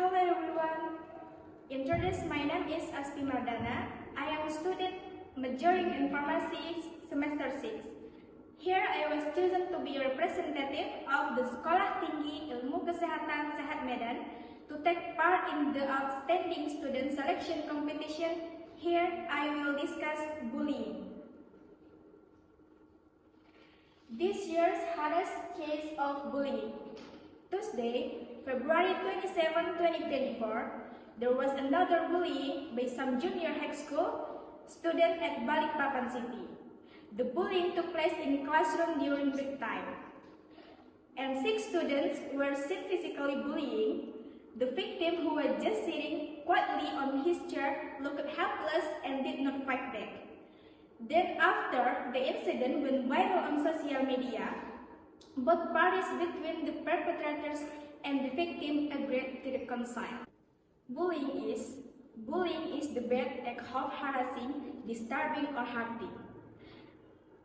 Hello everyone. My name is Aspi Mardana. I am a student majoring in pharmacy semester 6. Here I was chosen to be a representative of the Sekolah Tinggi Ilmu Kesehatan Sehat Medan to take part in the outstanding student selection competition. Here I will discuss bullying. This year's hardest case of bullying. Tuesday, February 27, 2024, there was another bullying by some junior high school student at Balikpapan City. The bullying took place in classroom during break time, and 6 students were seen physically bullying. The victim, who was just sitting quietly on his chair, looked helpless and did not fight back. Then after the incident went viral on social media, both parties between the perpetrators and the victim agreed to reconcile. Bullying is the bad act of harassing, disturbing, or hurting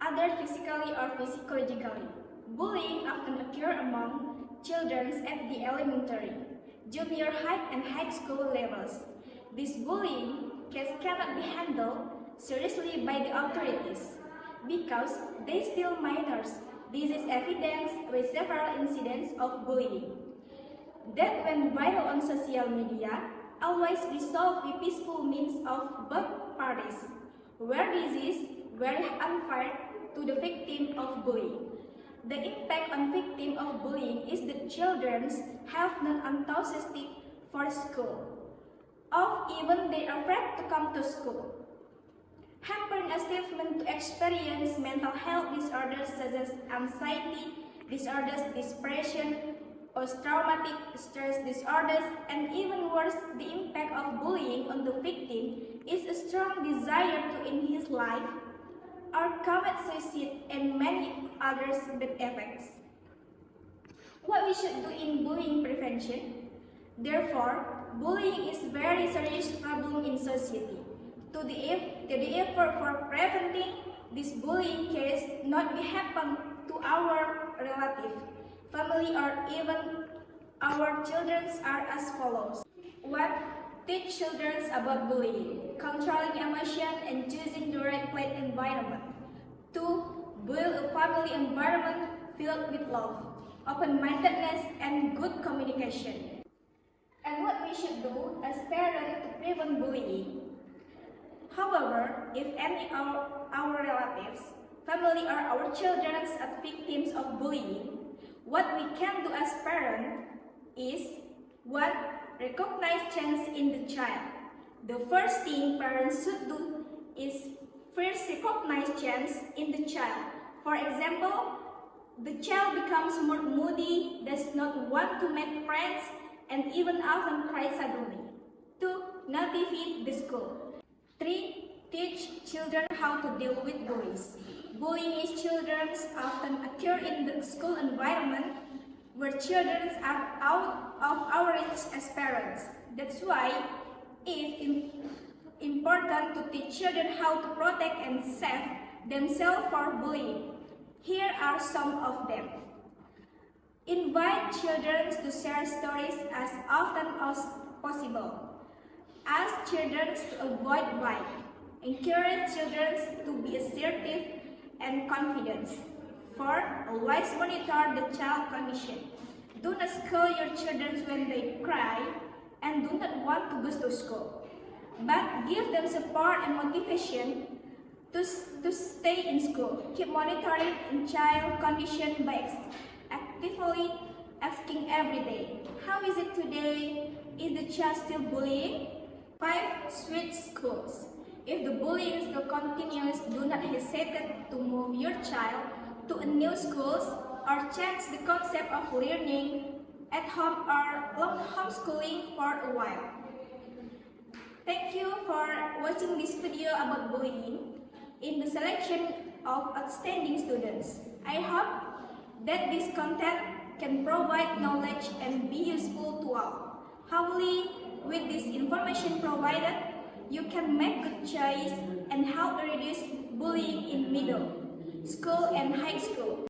others physically or psychologically. Bullying often occurs among children at the elementary, junior high, and high school levels. This bullying case cannot be handled seriously by the authorities because they still minors. This is evidenced by several incidents of bullying that went viral on social media, always resolved with peaceful means of both parties, where this is very unfair to the victim of bullying. The impact on victim of bullying is that children have no enthusiastic for school, or even they are afraid to come to school, hampering achievement to experience mental health disorders such as anxiety disorders, depression, post-traumatic stress disorders, and even worse, the impact of bullying on the victim is a strong desire to end his life or commit suicide and many other bad effects. What we should do in bullying prevention? Therefore, bullying is a very serious problem in society. To the effort for preventing this bullying case not be happen to our relative, family, or even our children are as follows. 1. Teach children about bullying, controlling emotion, and choosing the right play environment. 2. Build a family environment filled with love, open-mindedness, and good communication. And what we should do as parents to prevent bullying. However, if any of our relatives, family, or our children are victims of bullying, what we can do as parents is 1. Recognize change in the child. The first thing parents should do is first recognize change in the child. For example, the child becomes more moody, does not want to make friends, and even often cries suddenly. 2. Notify the school. 3. Teach children how to deal with bullies. Bullying is children often occur in the school environment where children are out of our reach as parents. That's why it's important to teach children how to protect and save themselves for bullying. Here are some of them. Invite children to share stories as often as possible. Ask children to avoid fighting. Encourage children to be assertive and confident. 4. Always monitor the child condition. Do not scold your children when they cry and do not want to go to school, but give them support and motivation to stay in school. Keep monitoring in child condition by actively asking every day, how is it today? Is the child still bullying? 5. Switch schools. If the bullying still continues, do not hesitate to move your child to a new school or change the concept of learning at home or homeschooling for a while. Thank you for watching this video about bullying in the selection of outstanding students. I hope that this content can provide knowledge and be useful to all. Hopefully, with this information provided, you can make good choice and help reduce bullying in middle school and high school.